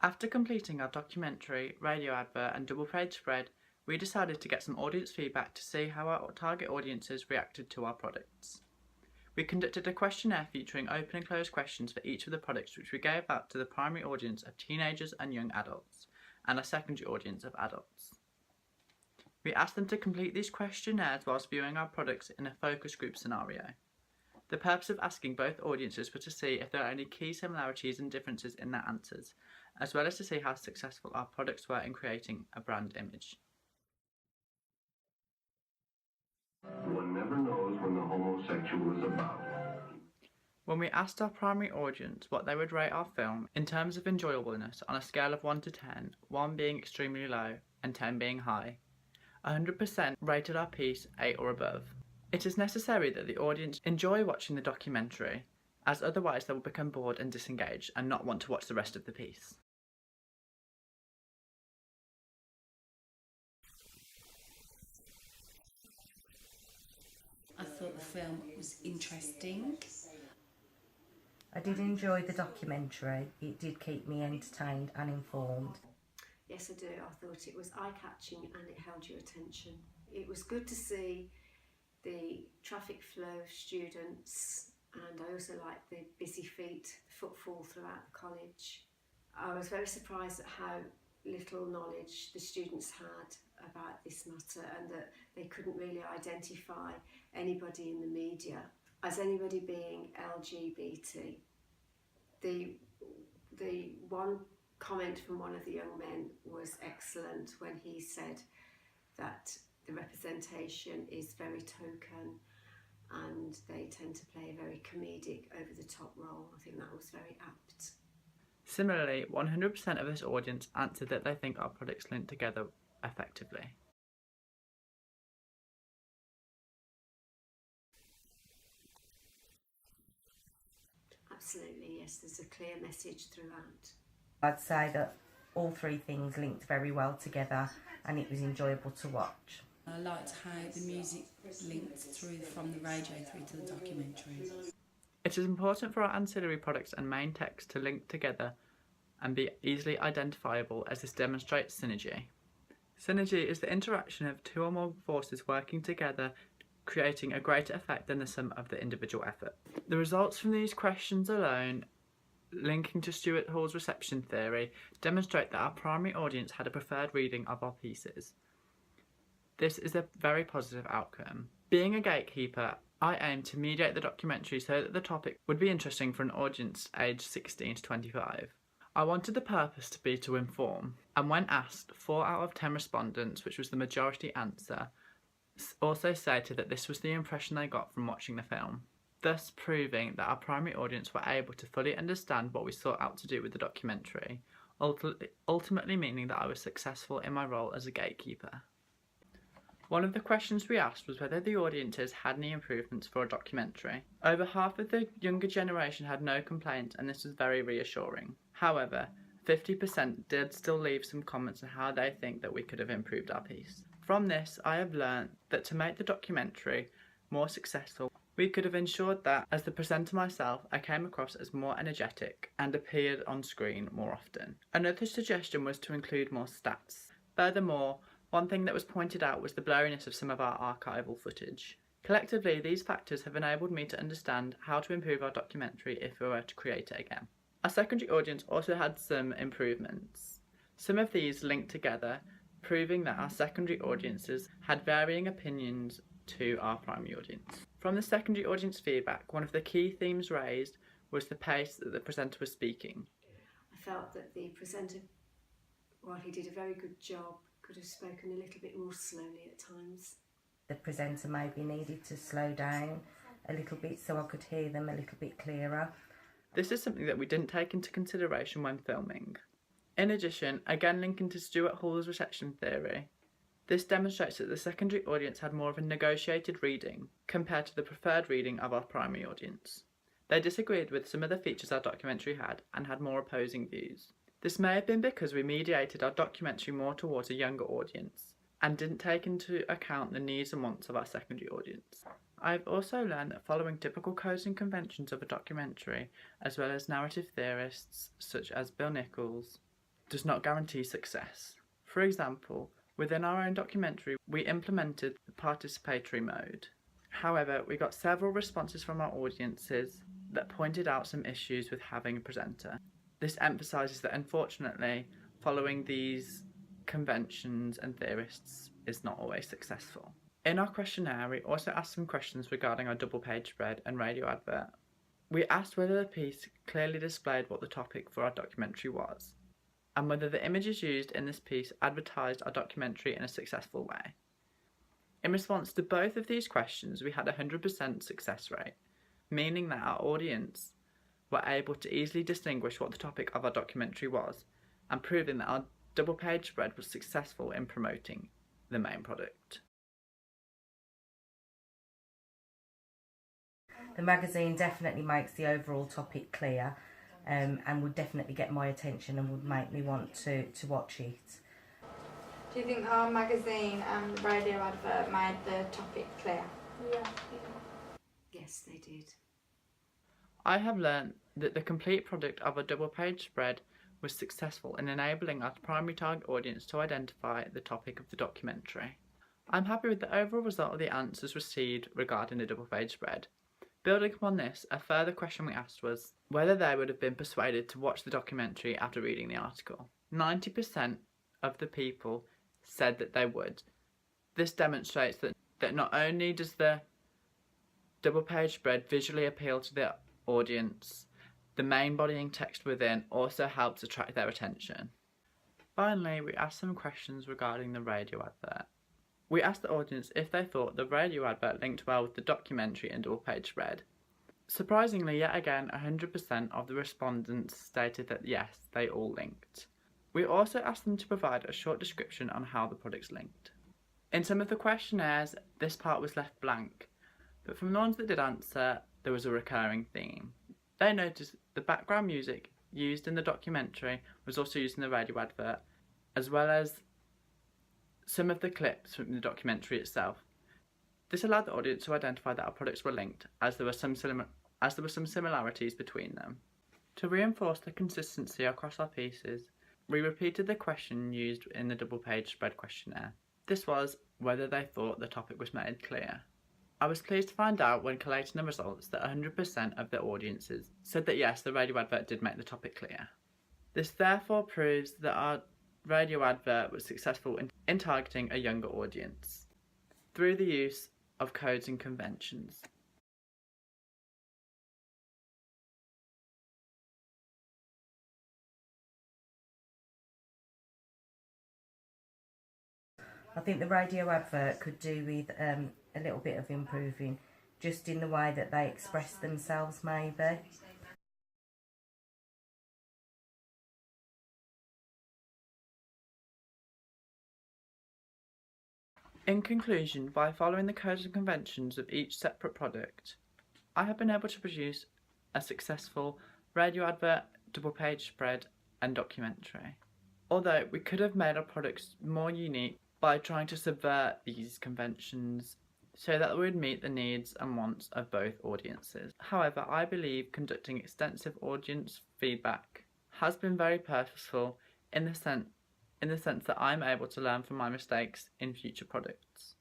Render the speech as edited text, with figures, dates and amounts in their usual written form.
After completing our documentary, radio advert and double page spread, we decided to get some audience feedback to see how our target audiences reacted to our products. We conducted a questionnaire featuring open and closed questions for each of the products, which we gave out to the primary audience of teenagers and young adults, and a secondary audience of adults. We asked them to complete these questionnaires whilst viewing our products in a focus group scenario. The purpose of asking both audiences was to see if there are any key similarities and differences in their answers, as well as to see how successful our products were in creating a brand image. One never knows when the homosexual is about. When we asked our primary audience what they would rate our film in terms of enjoyableness on a scale of 1 to 10, 1 being extremely low and 10 being high, 100% rated our piece 8 or above. It is necessary that the audience enjoy watching the documentary, as otherwise they will become bored and disengaged and not want to watch the rest of the piece. I thought the film was interesting. I did enjoy the documentary. It did keep me entertained and informed. Yes, I do. I thought it was eye-catching and it held your attention. It was good to see the traffic flow of students, and I also liked the busy feet, the footfall throughout the college. I was very surprised at how little knowledge the students had about this matter, and that they couldn't really identify anybody in the media as anybody being LGBT. The one comment from one of the young men was excellent when he said that the representation is very token and they tend to play a very comedic, over-the-top role. I think that was very apt. Similarly, 100% of this audience answered that they think our products link together effectively. Absolutely, yes, there's a clear message throughout. I'd say that all three things linked very well together and it was enjoyable to watch. I liked how the music linked through from the radio through to the documentary. It is important for our ancillary products and main text to link together and be easily identifiable, as this demonstrates synergy. Synergy is the interaction of two or more forces working together, creating a greater effect than the sum of the individual effort. The results from these questions alone, linking to Stuart Hall's reception theory, demonstrate that our primary audience had a preferred reading of our pieces. This is a very positive outcome. Being a gatekeeper, I aim to mediate the documentary so that the topic would be interesting for an audience aged 16 to 25. I wanted the purpose to be to inform, and when asked, 4 out of 10 respondents, which was the majority answer, also stated that this was the impression they got from watching the film, thus proving that our primary audience were able to fully understand what we sought out to do with the documentary, ultimately meaning that I was successful in my role as a gatekeeper. One of the questions we asked was whether the audiences had any improvements for a documentary. Over half of the younger generation had no complaints, and this was very reassuring. However, 50% did still leave some comments on how they think that we could have improved our piece. From this, I have learned that to make the documentary more successful, we could have ensured that, as the presenter myself, I came across as more energetic and appeared on screen more often. Another suggestion was to include more stats. Furthermore, one thing that was pointed out was the blurriness of some of our archival footage. Collectively, these factors have enabled me to understand how to improve our documentary if we were to create it again. Our secondary audience also had some improvements. Some of these linked together, proving that our secondary audiences had varying opinions to our primary audience. From the secondary audience feedback, one of the key themes raised was the pace that the presenter was speaking. I felt that the presenter, while he did a very good job, could have spoken a little bit more slowly at times. The presenter maybe needed to slow down a little bit so I could hear them a little bit clearer. This is something that we didn't take into consideration when filming. In addition, again linking to Stuart Hall's reception theory, this demonstrates that the secondary audience had more of a negotiated reading compared to the preferred reading of our primary audience. They disagreed with some of the features our documentary had and had more opposing views. This may have been because we mediated our documentary more towards a younger audience and didn't take into account the needs and wants of our secondary audience. I've also learned that following typical codes and conventions of a documentary, as well as narrative theorists such as Bill Nichols, does not guarantee success. For example, within our own documentary, we implemented the participatory mode. However, we got several responses from our audiences that pointed out some issues with having a presenter. This emphasises that unfortunately, following these conventions and theorists is not always successful. In our questionnaire, we also asked some questions regarding our double page spread and radio advert. We asked whether the piece clearly displayed what the topic for our documentary was, and whether the images used in this piece advertised our documentary in a successful way. In response to both of these questions, we had a 100% success rate, meaning that our audience were able to easily distinguish what the topic of our documentary was, and proving that our double page spread was successful in promoting the main product. The magazine definitely makes the overall topic clear, and would definitely get my attention and would make me want to watch it. Do you think our magazine and radio advert made the topic clear? Yeah. Yes, they did. I have learned that the complete product of a double page spread was successful in enabling our primary target audience to identify the topic of the documentary. I'm happy with the overall result of the answers received regarding the double page spread. Building upon this, a further question we asked was whether they would have been persuaded to watch the documentary after reading the article. 90% of the people said that they would. This demonstrates that not only does the double page spread visually appeal to the audience, the main bodying text within also helps attract their attention. Finally, we asked some questions regarding the radio advert. We asked the audience if they thought the radio advert linked well with the documentary and double page spread. Surprisingly, yet again, 100% of the respondents stated that yes, they all linked. We also asked them to provide a short description on how the products linked. In some of the questionnaires, this part was left blank, but from the ones that did answer, there was a recurring theme. They noticed the background music used in the documentary was also used in the radio advert, as well as some of the clips from the documentary itself. This allowed the audience to identify that our products were linked, as there were some similarities between them. To reinforce the consistency across our pieces, we repeated the question used in the double page spread questionnaire. This was whether they thought the topic was made clear. I was pleased to find out when collating the results that 100% of the audiences said that yes, the radio advert did make the topic clear. This therefore proves that our radio advert was successful in targeting a younger audience through the use of codes and conventions. I think the radio advert could do with a little bit of improving, just in the way that they express themselves maybe. In conclusion, by following the codes and conventions of each separate product, I have been able to produce a successful radio advert, double page spread and documentary. Although we could have made our products more unique by trying to subvert these conventions so that we would meet the needs and wants of both audiences. However, I believe conducting extensive audience feedback has been very purposeful in the sense that I'm able to learn from my mistakes in future products.